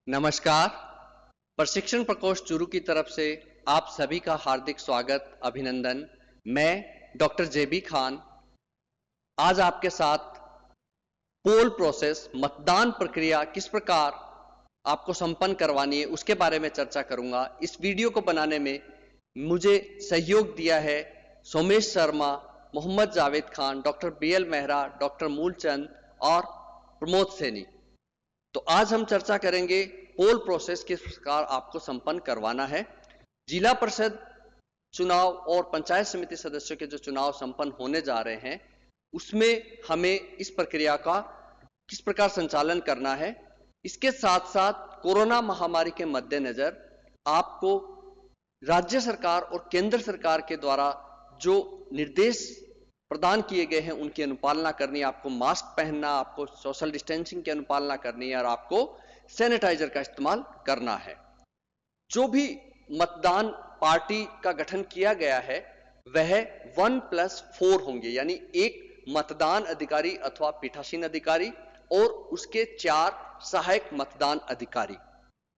नमस्कार। प्रशिक्षण प्रकोष्ठ चूरू की तरफ से आप सभी का हार्दिक स्वागत, अभिनंदन। मैं डॉक्टर जेबी खान आज आपके साथ पोल प्रोसेस, मतदान प्रक्रिया किस प्रकार आपको संपन्न करवानी है उसके बारे में चर्चा करूंगा। इस वीडियो को बनाने में मुझे सहयोग दिया है Somesh Sharma, Mohammad Javed Khan, doctor BL Mehra, doctor Moolchand और प्रमोद सैनी। तो आज हम चर्चा करेंगे पोल प्रोसेस किस प्रकार आपको संपन्न करवाना है। जिला परिषद चुनाव और पंचायत समिति सदस्यों के जो चुनाव संपन्न होने जा रहे हैं उसमें हमें इस प्रक्रिया का किस प्रकार संचालन करना है। इसके साथ साथ कोरोना महामारी के मद्देनजर आपको राज्य सरकार और केंद्र सरकार के द्वारा जो निर्देश प्रदान किए गए हैं उनकी अनुपालना करनी है। आपको मास्क पहनना, आपको सोशल डिस्टेंसिंग की अनुपालना करनी है और आपको सैनिटाइजर का इस्तेमाल करना है। जो भी मतदान पार्टी का गठन किया गया है वह 1+4 होंगे, यानी एक मतदान अधिकारी अथवा पीठासीन अधिकारी और उसके 4 सहायक मतदान अधिकारी।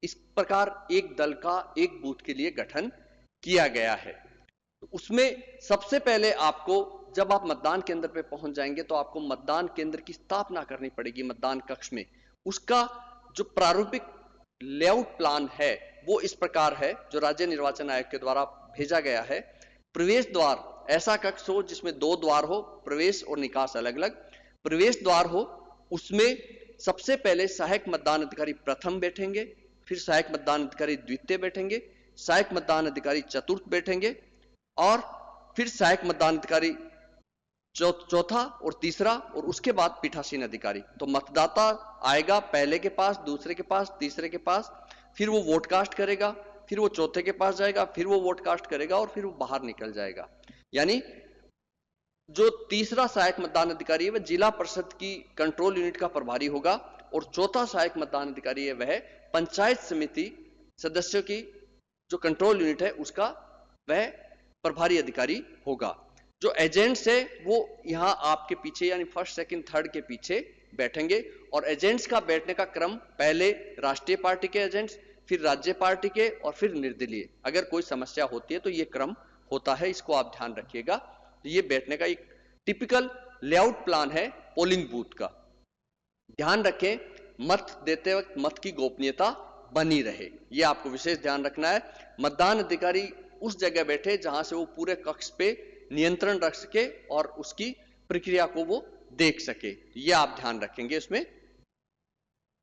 इस प्रकार एक दल का एक बूथ के लिए गठन किया गया है। तो उसमें सबसे पहले आपको जब आप मतदान केंद्र पे पहुंच जाएंगे तो आपको मतदान केंद्र की स्थापना करनी पड़ेगी मतदान कक्ष में। उसका जो प्रारूपिक लेआउट प्लान है वो इस प्रकार है जो राज्य निर्वाचन आयोग के द्वारा भेजा गया है। प्रवेश द्वार ऐसा कक्ष हो जिसमें 2 द्वार हो, प्रवेश और निकास अलग अलग। प्रवेश द्वार हो उसमें सबसे पहले सहायक मतदान अधिकारी प्रथम बैठेंगे, फिर सहायक मतदान अधिकारी द्वितीय बैठेंगे, सहायक मतदान अधिकारी चतुर्थ बैठेंगे और फिर सहायक मतदान अधिकारी चौथा और तीसरा और उसके बाद पीठासीन अधिकारी। तो मतदाता आएगा पहले के पास, दूसरे के पास, तीसरे के पास, फिर वो वोट कास्ट करेगा, फिर वो चौथे के पास जाएगा, फिर वो वोट कास्ट करेगा और फिर वो बाहर निकल जाएगा। यानी जो तीसरा सहायक मतदान अधिकारी है वह जिला परिषद की कंट्रोल यूनिट का प्रभारी होगा और चौथा सहायक मतदान अधिकारी है वह पंचायत समिति सदस्यों की जो कंट्रोल यूनिट है उसका वह प्रभारी अधिकारी होगा। जो एजेंट्स है वो यहां आपके पीछे यानी फर्स्ट, सेकंड, थर्ड के पीछे बैठेंगे और एजेंट्स का बैठने का क्रम पहले राष्ट्रीय पार्टी के एजेंट्स, फिर राज्य पार्टी के और फिर निर्दलीय। अगर कोई समस्या होती है तो ये क्रम होता है, इसको आप ध्यान रखिएगा। तो ये बैठने का एक टिपिकल लेआउट प्लान है पोलिंग बूथ का। ध्यान रखें मत देते वक्त मत की गोपनीयता बनी रहे, यह आपको विशेष ध्यान रखना है। मतदान अधिकारी उस जगह बैठे जहां से वो पूरे कक्ष पे नियंत्रण रख सके और उसकी प्रक्रिया को वो देख सके, यह आप ध्यान रखेंगे। इसमें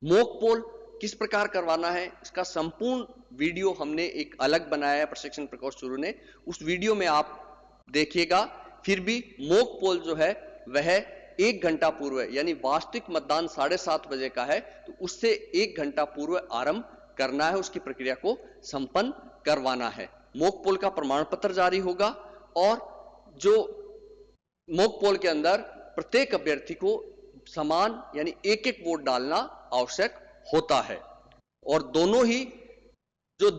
मॉक पोल किस प्रकार करवाना है इसका संपूर्ण वीडियो हमने एक अलग बनाया है प्रशिक्षण प्रकोष्ठ चूरू ने, उस वीडियो में आप देखिएगा। फिर भी मॉक पोल जो है वह 1 घंटा पूर्व यानी वास्तविक मतदान 7:30 बजे का है तो उससे 1 घंटा पूर्व आरंभ करना है, उसकी प्रक्रिया को संपन्न करवाना है। मॉक पोल का प्रमाण पत्र जारी होगा और जो मॉक पोल के अंदर प्रत्येक अभ्यर्थी को समान यानी एक वोट डालना आवश्यक होता है। और दोनों ही जो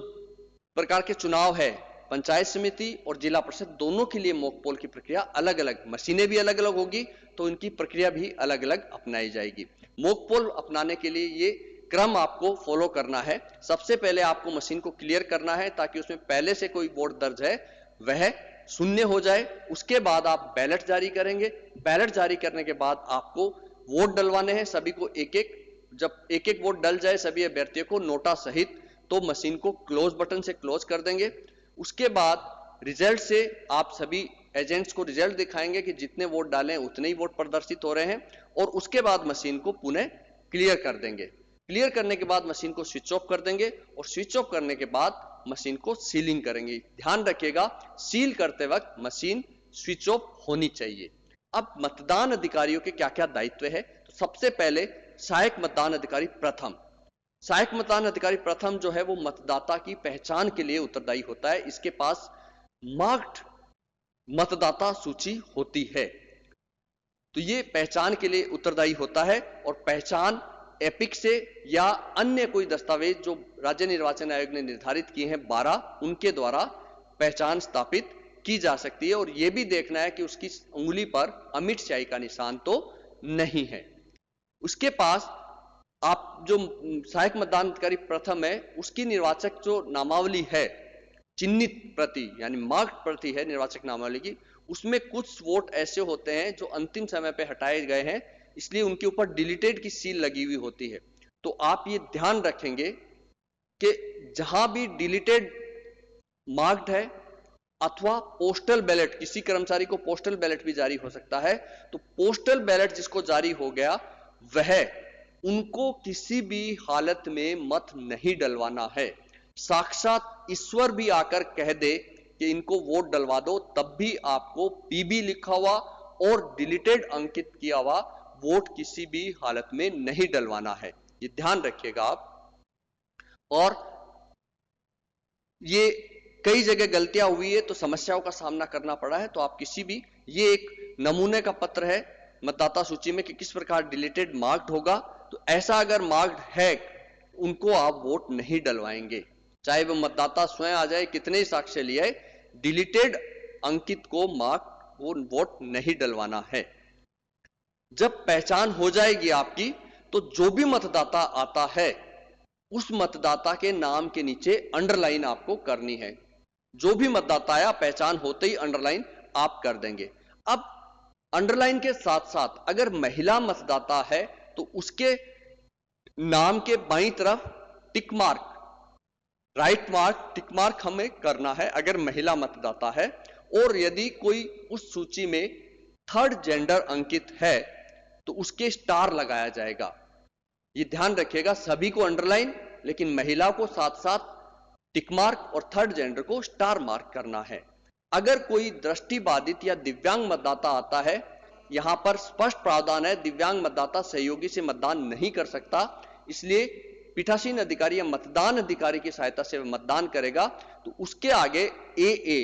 प्रकार के चुनाव है पंचायत समिति और जिला परिषद दोनों के लिए मॉक पोल की प्रक्रिया अलग अलग, मशीनें भी अलग अलग होगी तो इनकी प्रक्रिया भी अलग अलग अपनाई जाएगी। मॉक पोल अपनाने के लिए ये क्रम आपको फॉलो करना है। सबसे पहले आपको मशीन को क्लियर करना है ताकि उसमें पहले से कोई वोट दर्ज है वह शून्य हो जाए। उसके बाद आप बैलेट जारी करेंगे। बैलेट जारी करने के बाद आपको वोट डलवाने हैं सभी को एक एक। जब एक एक वोट डल जाए सभी अभ्यर्थियों को नोटा सहित तो मशीन को क्लोज बटन से क्लोज कर देंगे। उसके बाद रिजल्ट से आप सभी एजेंट्स को रिजल्ट दिखाएंगे कि जितने वोट डाले हैं उतने ही वोट प्रदर्शित हो रहे हैं और उसके बाद मशीन को पुनः क्लियर कर देंगे। क्लियर करने के बाद मशीन को स्विच ऑफ कर देंगे और स्विच ऑफ करने के बाद मशीन को सीलिंग करेंगे। ध्यान रखिएगा सील करते वक्त मशीन स्विच ऑफ होनी चाहिए। अब मतदान अधिकारियों के क्या क्या दायित्व है तो सबसे पहले सहायक मतदान अधिकारी प्रथम। सहायक मतदान अधिकारी प्रथम जो है वो मतदाता की पहचान के लिए उत्तरदायी होता है। इसके पास मार्क्ड मतदाता सूची होती है तो ये पहचान के लिए उत्तरदायी होता है और पहचान एपिक से या अन्य कोई दस्तावेज जो राज्य निर्वाचन आयोग ने निर्धारित किए हैं 12 उनके द्वारा पहचान स्थापित की जा सकती है। और यह भी देखना है कि उसकी उंगली पर अमिट स्याही का निशान तो नहीं है। उसके पास आप जो सहायक मतदान अधिकारी प्रथम है उसकी निर्वाचक जो नामावली है, चिन्हित प्रति यानी मार्क्ड प्रति है निर्वाचक नामावली की, उसमें कुछ वोट ऐसे होते हैं जो अंतिम समय पे हटाए गए हैं, इसलिए उनके ऊपर डिलीटेड की सील लगी हुई होती है। तो आप ये ध्यान रखेंगे कि जहां भी डिलीटेड मार्क्ड है अथवा पोस्टल बैलेट, किसी कर्मचारी को पोस्टल बैलेट भी जारी हो सकता है, तो पोस्टल बैलेट जिसको जारी हो गया वह उनको किसी भी हालत में मत नहीं डलवाना है। साक्षात ईश्वर भी आकर कह दे कि इनको वोट डलवा दो, तब भी आपको पीबी लिखा हुआ और डिलीटेड अंकित किया हुआ वोट किसी भी हालत में नहीं डलवाना है, ये ध्यान रखिएगा आप। और ये कई जगह गलतियां हुई है तो समस्याओं का सामना करना पड़ा है, तो आप किसी भी, ये एक नमूने का पत्र है मतदाता सूची में कि किस प्रकार डिलीटेड मार्क्ड होगा, तो ऐसा अगर मार्क्ड है उनको आप वोट नहीं डलवाएंगे, चाहे वह मतदाता स्वयं आ जाए, कितने ही साक्ष्य लिए आए, डिलीटेड अंकित को मार्क वो वोट नहीं डलवाना है। जब पहचान हो जाएगी आपकी तो जो भी मतदाता आता है उस मतदाता के नाम के नीचे अंडरलाइन आपको करनी है। जो भी मतदाता आया पहचान होते ही अंडरलाइन आप कर देंगे। अब अंडरलाइन के साथ साथ अगर महिला मतदाता है तो उसके नाम के बाईं तरफ tick mark, right mark, tick mark हमें करना है अगर महिला मतदाता है। और यदि कोई उस सूची में थर्ड जेंडर अंकित है तो उसके स्टार लगाया जाएगा। ये ध्यान रखिएगा, सभी को अंडरलाइन, लेकिन महिला को साथ साथ टिक मार्क और थर्ड जेंडर को स्टार मार्क करना है। अगर कोई दृष्टिबाधित या दिव्यांग मतदाता आता है, यहां पर स्पष्ट प्रावधान है दिव्यांग मतदाता सहयोगी से मतदान नहीं कर सकता, इसलिए पीठासीन अधिकारी या मतदान अधिकारी की सहायता से मतदान करेगा, तो उसके आगे AA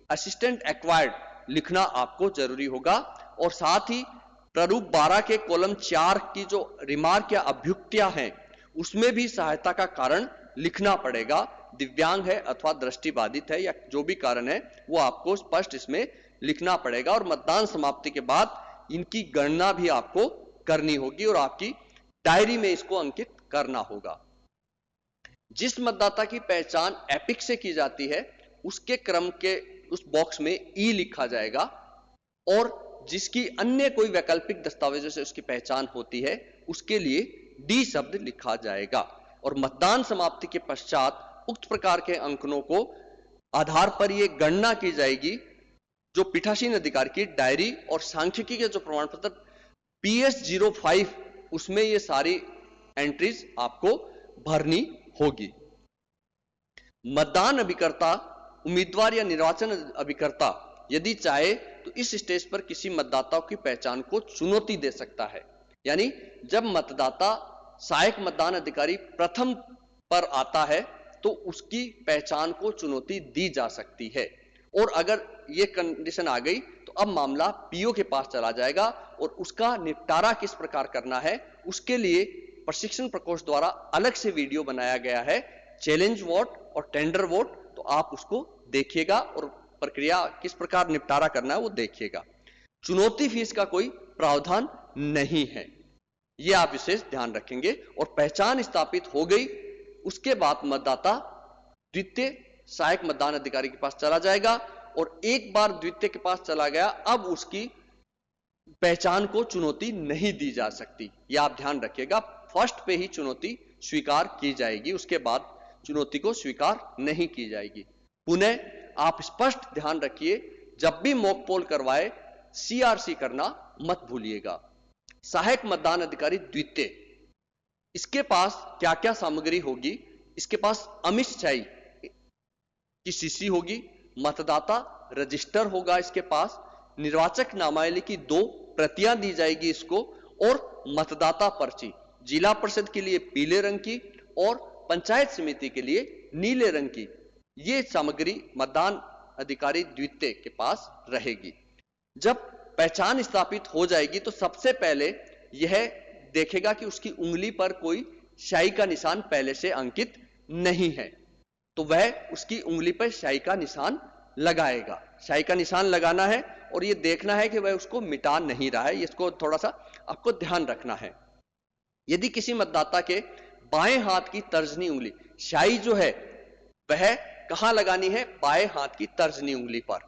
असिस्टेंट एक्वायर्ड लिखना आपको जरूरी होगा। और साथ ही प्रारूप 12 के कॉलम 4 की जो रिमार्क या अभ्युक्तियां हैं उसमें भी सहायता का कारण लिखना पड़ेगा। दिव्यांग है अथवा दृष्टिबाधित है या जो भी कारण है वो आपको स्पष्ट इसमें लिखना पड़ेगा। और मतदान समाप्ति के बाद इनकी गणना भी आपको करनी होगी और आपकी डायरी में इसको अंकित करना होगा। जिस मतदाता की पहचान एपिक से की जाती है उसके क्रम के उस बॉक्स में ई लिखा जाएगा, और जिसकी अन्य कोई वैकल्पिक दस्तावेजों से उसकी पहचान होती है उसके लिए डी शब्द लिखा जाएगा। और मतदान समाप्ति के पश्चात उक्त प्रकार के अंकनों को आधार पर यह गणना की जाएगी जो पीठासीन अधिकारी की डायरी और सांख्यिकी के जो प्रमाण पत्र PS05 उसमें ये सारी एंट्रीज आपको भरनी होगी। मतदान अभिकर्ता, उम्मीदवार या निर्वाचन अभिकर्ता यदि चाहे तो इस स्टेज पर किसी मतदाता की पहचान को चुनौती दे सकता है। यानी जब मतदाता सहायक मतदान अधिकारी प्रथम पर आता है तो उसकी पहचान को चुनौती दी जा सकती है। और अगर यह कंडीशन आ गई तो अब मामला पीओ के पास चला जाएगा और उसका निपटारा किस प्रकार करना है उसके लिए प्रशिक्षण प्रकोष्ठ द्वारा अलग से वीडियो बनाया गया है, चैलेंज वोट और टेंडर वोट, तो आप उसको देखिएगा और प्रक्रिया किस प्रकार निपटारा करना है वो देखिएगा। चुनौती फीस का कोई प्रावधान नहीं है, ये आप विशेष ध्यान रखेंगे। और पहचान स्थापित हो गई उसके बाद मतदाता द्वितीय सहायक मतदान अधिकारी के पास चला जाएगा, और एक बार द्वितीय के पास चला गया अब उसकी पहचान को चुनौती नहीं दी जा सकती, यह आप ध्यान रखिएगा। फर्स्ट पे ही चुनौती स्वीकार की जाएगी, उसके बाद चुनौती को स्वीकार नहीं की जाएगी। पुनः आप स्पष्ट ध्यान रखिए, जब भी मॉक पोल करवाए CRC करना मत भूलिएगा। सहायक मतदान अधिकारी द्वितीय, इसके पास क्या क्या सामग्री होगी, इसके पास अमित शाही की CC होगी, मतदाता रजिस्टर होगा इसके पास, निर्वाचक नामावली की 2 प्रतियां दी जाएगी इसको, और मतदाता पर्ची जिला परिषद के लिए पीले रंग की और पंचायत समिति के लिए नीले रंग की, ये सामग्री मतदान अधिकारी द्वितीय के पास रहेगी। जब पहचान स्थापित हो जाएगी तो सबसे पहले यह देखेगा कि उसकी उंगली पर कोई स्याही का निशान पहले से अंकित नहीं है, तो वह उसकी उंगली पर स्याही का निशान लगाएगा। स्याही का निशान लगाना है और यह देखना है कि वह उसको मिटा नहीं रहा है, इसको थोड़ा सा आपको ध्यान रखना है। यदि किसी मतदाता के बाएं हाथ की तर्जनी उंगली, स्याही जो है वह कहां लगानी है? बाएं हाथ की तर्जनी उंगली पर।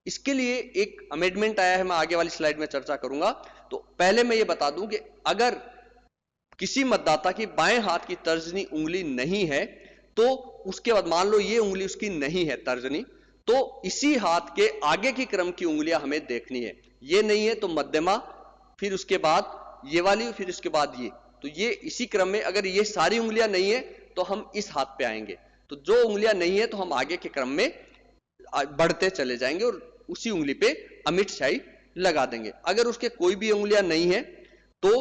इसके लिए एक अमेंडमेंट आया है, मैं आगे वाली स्लाइड में चर्चा करूंगा। तो पहले मैं ये बता दूं कि अगर किसी मतदाता की बाएं हाथ की तर्जनी उंगली नहीं है, तो उसके बाद मान लो ये उंगली उसकी नहीं है तर्जनी, तो इसी हाथ के आगे की क्रम की उंगलियां हमें देखनी है। ये नहीं है तो मध्यमा, फिर उसके बाद ये वाली, फिर उसके बाद ये। तो ये इसी क्रम में, अगर ये सारी उंगलियां नहीं है तो हम इस हाथ पे आएंगे। तो जो उंगलियां नहीं है तो हम आगे के क्रम में बढ़ते चले जाएंगे और उसी उंगली पे अमिट स्याही लगा देंगे। अगर उसके कोई भी उंगलियां नहीं है तो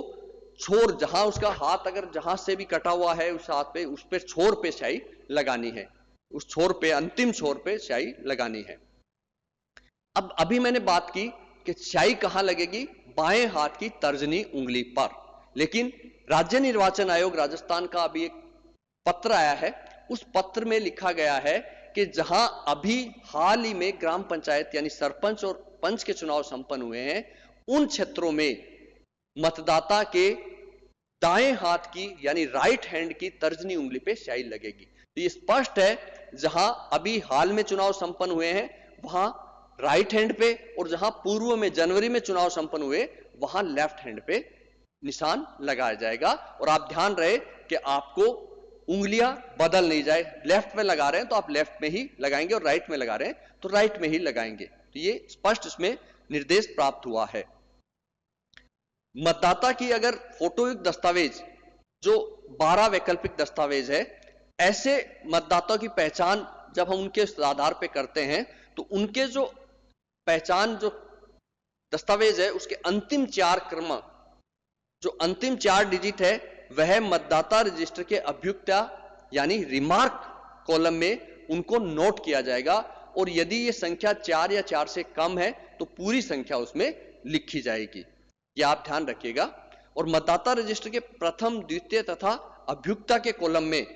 छोर, जहां उसका हाथ अगर जहां से भी कटा हुआ है उस हाथ पे, उस पे छोर पे स्याही लगानी है, उस छोर पे, अंतिम छोर पे स्याही लगानी है। अब अभी मैंने बात की कि स्याही कहां लगेगी? बाएं हाथ की तर्जनी उंगली पर। लेकिन राज्य निर्वाचन आयोग राजस्थान का अभी एक पत्र आया है, उस पत्र में लिखा गया है कि जहां अभी हाल ही में ग्राम पंचायत यानी सरपंच और पंच के चुनाव संपन्न हुए हैं, उन क्षेत्रों में मतदाता के दाएं हाथ की यानी राइट हैंड की तर्जनी उंगली पे स्याही लगेगी। तो ये स्पष्ट है, जहां अभी हाल में चुनाव संपन्न हुए हैं वहां राइट हैंड पे, और जहां पूर्व में जनवरी में चुनाव संपन्न हुए वहां लेफ्ट हैंड पे निशान लगाया जाएगा। और आप ध्यान रहे कि आपको उंगलियां बदल नहीं जाए, लेफ्ट में लगा रहे हैं तो आप लेफ्ट में ही लगाएंगे और राइट में लगा रहे हैं तो राइट में ही लगाएंगे। तो ये स्पष्ट इसमें निर्देश प्राप्त हुआ है। मतदाता की अगर फोटोयुक्त दस्तावेज, जो 12 वैकल्पिक दस्तावेज है, ऐसे मतदाताओं की पहचान जब हम उनके आधार पे करते हैं तो उनके जो पहचान जो दस्तावेज है उसके अंतिम 4 क्रमांक, जो अंतिम 4 डिजिट है, वह मतदाता रजिस्टर के अभ्युक्ता यानी रिमार्क कॉलम में उनको नोट किया जाएगा। और यदि ये संख्या 4 या 4 से कम है तो पूरी संख्या उसमें लिखी जाएगी। यह आप ध्यान रखिएगा। और मतदाता रजिस्टर के प्रथम, द्वितीय तथा अभ्युक्ता के कॉलम में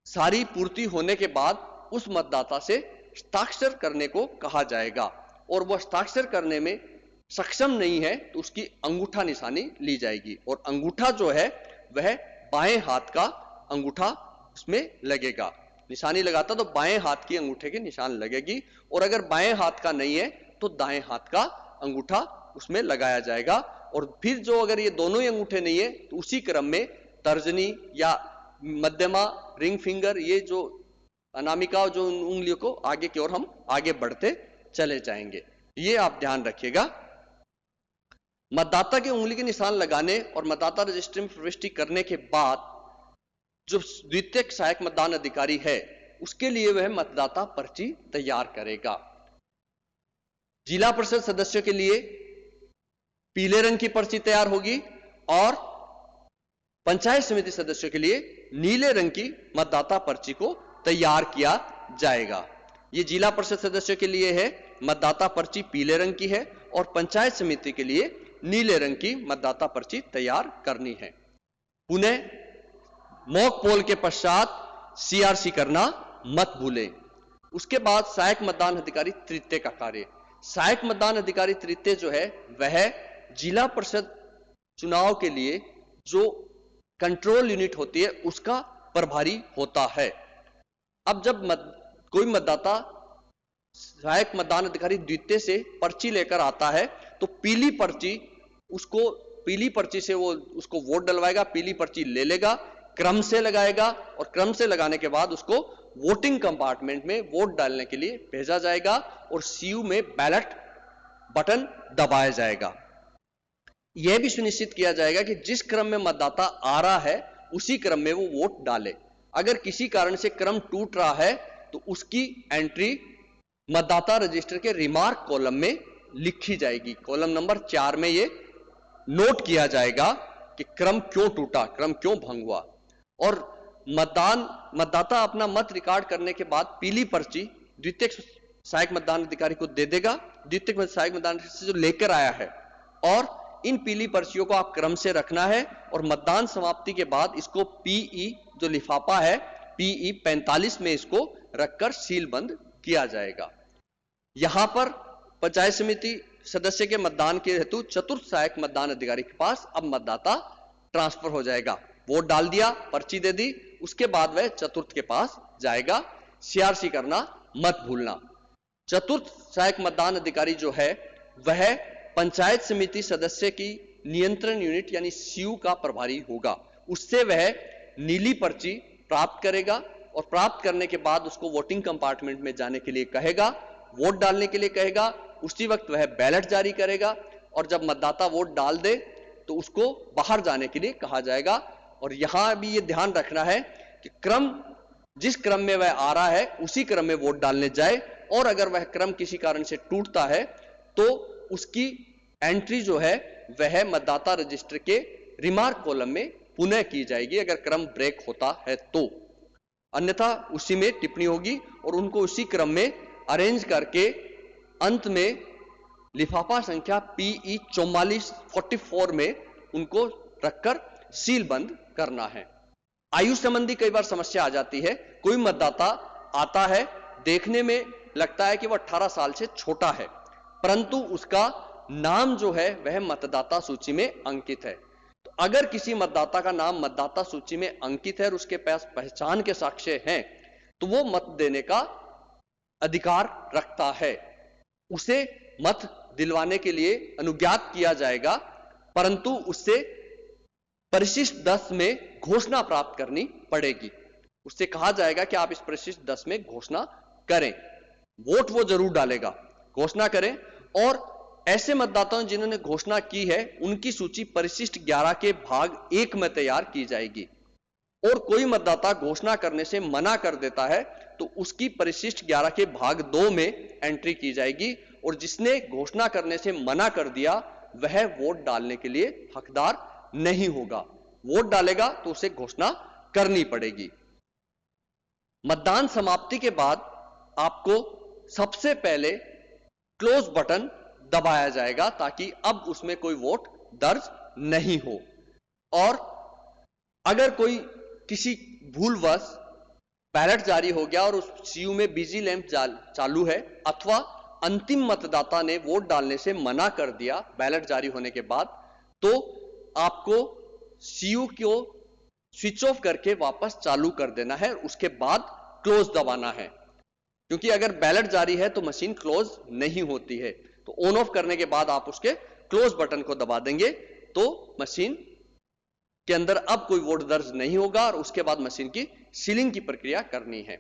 सारी पूर्ति होने के बाद उस मतदाता से हस्ताक्षर करने को कहा जाएगा, और वह हस्ताक्षर करने में सक्षम नहीं है तो उसकी अंगूठा निशानी ली जाएगी। और अंगूठा जो है वह बाएं हाथ का अंगूठा उसमें लगेगा। निशानी लगाता तो बाएं हाथ की अंगूठे की निशान लगेगी, और अगर बाएं हाथ का नहीं है तो दाएं हाथ का अंगूठा उसमें लगाया जाएगा। और फिर जो अगर ये दोनों ही अंगूठे नहीं है तो उसी क्रम में तर्जनी या मध्यमा, रिंग फिंगर, ये जो अनामिका, जो उंगलियों को आगे की ओर हम आगे बढ़ते चले जाएंगे। ये आप ध्यान रखिएगा। मतदाता की उंगली के निशान लगाने और मतदाता रजिस्टर में प्रविष्टि करने के बाद जो द्वितीय सहायक मतदान अधिकारी है उसके लिए वह मतदाता पर्ची तैयार करेगा। जिला परिषद सदस्यों के लिए पीले रंग की पर्ची तैयार होगी और पंचायत समिति सदस्यों के लिए नीले रंग की मतदाता पर्ची को तैयार किया जाएगा। यह जिला परिषद सदस्यों के लिए है, मतदाता पर्ची पीले रंग की है, और पंचायत समिति के लिए नीले रंग की मतदाता पर्ची तैयार करनी है। पुनः मॉक पोल के पश्चात सीआरसी करना मत भूलें। उसके बाद सहायक मतदान अधिकारी तृतीय का कार्य। सहायक मतदान अधिकारी तृतीय जो है वह जिला परिषद चुनाव के लिए जो कंट्रोल यूनिट होती है उसका प्रभारी होता है। अब जब कोई मतदाता सहायक मतदान अधिकारी द्वितीय से पर्ची लेकर आता है तो पीली पर्ची से वो उसको वोट डलवाएगा, पीली पर्ची ले लेगा, क्रम से लगाएगा, और क्रम से लगाने के बाद उसको वोटिंग कंपार्टमेंट में वोट डालने के लिए भेजा जाएगा और सीयू में बैलेट बटन दबाया जाएगा। यह भी सुनिश्चित किया जाएगा कि जिस क्रम में मतदाता आ रहा है उसी क्रम में वो वोट डाले। अगर किसी कारण से क्रम टूट रहा है तो उसकी एंट्री मतदाता रजिस्टर के रिमार्क कॉलम में लिखी जाएगी। कॉलम नंबर 4 में ये नोट किया जाएगा कि क्रम क्यों टूटा, क्रम क्यों भंग हुआ। और मतदाता अपना मत रिकॉर्ड करने के बाद पीली पर्ची द्वितीय सहायक मतदान अधिकारी को दे देगा, द्वितीय सहायक मतदान अधिकारी से जो लेकर आया है। और इन पीली पर्चियों को आप क्रम से रखना है और मतदान समाप्ति के बाद इसको पीई जो लिफाफा है पीई 45 में इसको रखकर सील बंद किया जाएगा। यहां पर पंचायत समिति सदस्य के मतदान के हेतु चतुर्थ सहायक मतदान अधिकारी के पास अब मतदाता ट्रांसफर हो जाएगा। वोट डाल दिया, पर्ची दे दी, उसके बाद वह चतुर्थ के पास जाएगा। सीआरसी करना मत भूलना। चतुर्थ सहायक मतदान अधिकारी जो है वह पंचायत समिति सदस्य की नियंत्रण यूनिट यानी सीयू का प्रभारी होगा। उससे वह नीली पर्ची प्राप्त करेगा और प्राप्त करने के बाद उसको वोटिंग कंपार्टमेंट में जाने के लिए कहेगा, वोट डालने के लिए कहेगा। उसी वक्त वह बैलेट जारी करेगा और जब मतदाता वोट डाल दे तो उसको बाहर जाने के लिए कहा जाएगा। और यहां भी यह ध्यान रखना है कि जिस क्रम में वह आ रहा है उसी क्रम में वोट डालने जाए, और अगर वह क्रम किसी कारण से टूटता है तो उसकी एंट्री जो है वह मतदाता रजिस्टर के रिमार्क कॉलम में पुनः की जाएगी अगर क्रम ब्रेक होता है तो, अन्यथा उसी में टिप्पणी होगी और उनको उसी क्रम में अरेंज करके अंत में लिफाफा संख्या PE 4444 में उनको रखकर सील बंद करना है। आयु संबंधी कई बार समस्या आ जाती है। कोई मतदाता आता है, देखने में लगता है कि वह 18 साल से छोटा है, परंतु उसका नाम जो है वह मतदाता सूची में अंकित है। तो अगर किसी मतदाता का नाम मतदाता सूची में अंकित है और उसके पास पहचान के साक्ष्य हैं तो वो मत देने का अधिकार रखता है। उसे मत दिलवाने के लिए अनुज्ञात किया जाएगा, परंतु उससे परिशिष्ट 10 में घोषणा प्राप्त करनी पड़ेगी। उससे कहा जाएगा कि आप इस परिशिष्ट 10 में घोषणा करें। वोट वो जरूर डालेगा, घोषणा करें। और ऐसे मतदाताओं जिन्होंने घोषणा की है उनकी सूची परिशिष्ट 11 के भाग 1 में तैयार की जाएगी। और कोई मतदाता घोषणा करने से मना कर देता है तो उसकी परिशिष्ट 11 के भाग 2 में एंट्री की जाएगी, और जिसने घोषणा करने से मना कर दिया वह वोट डालने के लिए हकदार नहीं होगा। वोट डालेगा तो उसे घोषणा करनी पड़ेगी। मतदान समाप्ति के बाद आपको सबसे पहले क्लोज बटन दबाया जाएगा ताकि अब उसमें कोई वोट दर्ज नहीं हो। और अगर कोई किसी भूलवश बैलेट जारी हो गया और उस सीयू में बिजी लैंप चालू है, अथवा अंतिम मतदाता ने वोट डालने से मना कर दिया बैलेट जारी होने के बाद, तो आपको सीयू को स्विच ऑफ करके वापस चालू कर देना है। उसके बाद क्लोज दबाना है, क्योंकि अगर बैलेट जारी है तो मशीन क्लोज नहीं होती है। तो ऑन ऑफ करने के बाद आप उसके क्लोज बटन को दबा देंगे तो मशीन के अंदर अब कोई वोट दर्ज नहीं होगा और उसके बाद मशीन की सीलिंग की प्रक्रिया करनी है।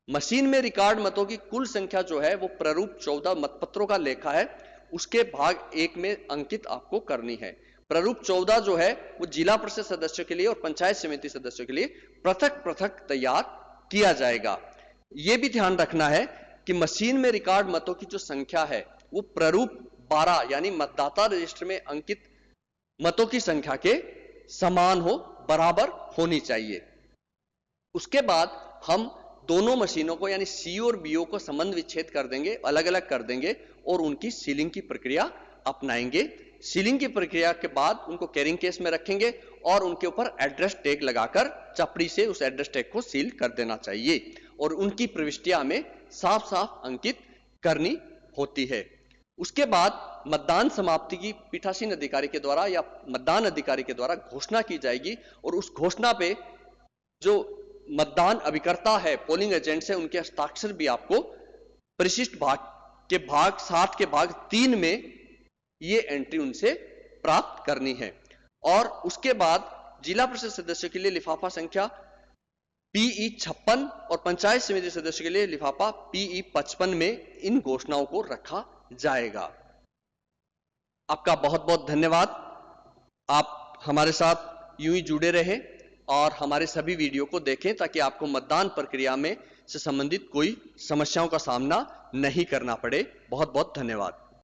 मशीन में रिकॉर्ड मतों की कुल संख्या जो है वो प्रारूप 14 मतपत्रों का लेखा है, उसके भाग 1 में अंकित आपको करनी है। प्रारूप 14 जो है वो जिला परिषद सदस्यों के लिए और पंचायत समिति सदस्यों के लिए पृथक पृथक तैयार किया जाएगा। यह भी ध्यान रखना है कि मशीन में रिकॉर्ड मतों की जो संख्या है वो प्रारूप 12 यानी मतदाता रजिस्टर में अंकित मतों की संख्या के समान हो, बराबर होनी चाहिए। उसके बाद हम दोनों मशीनों को यानी सीयू और बीओ को संबंध विच्छेद कर देंगे, अलग अलग कर देंगे और उनकी सीलिंग की प्रक्रिया अपनाएंगे। सीलिंग की प्रक्रिया के बाद उनको कैरिंग केस में रखेंगे और उनके ऊपर एड्रेस टैग लगाकर चपड़ी से उस एड्रेस टैग को सील कर देना चाहिए और उनकी प्रविष्टियां में साफ साफ अंकित करनी होती है। उसके बाद मतदान समाप्ति की पीठासीन अधिकारी के द्वारा या मतदान अधिकारी के द्वारा घोषणा की जाएगी और उस घोषणा पे जो मतदान अभिकर्ता है, पोलिंग एजेंट्स है, उनके हस्ताक्षर भी आपको परिशिष्ट भाग के भाग 7 के भाग 3 में ये एंट्री उनसे प्राप्त करनी है। और उसके बाद जिला परिषद सदस्यों के लिए लिफाफा संख्या PE 56 और पंचायत समिति सदस्यों के लिए लिफाफा PE 55 में इन घोषणाओं को रखा जाएगा। आपका बहुत बहुत धन्यवाद। आप हमारे साथ यूं ही जुड़े रहें और हमारे सभी वीडियो को देखें ताकि आपको मतदान प्रक्रिया में से संबंधित कोई समस्याओं का सामना नहीं करना पड़े। बहुत बहुत धन्यवाद।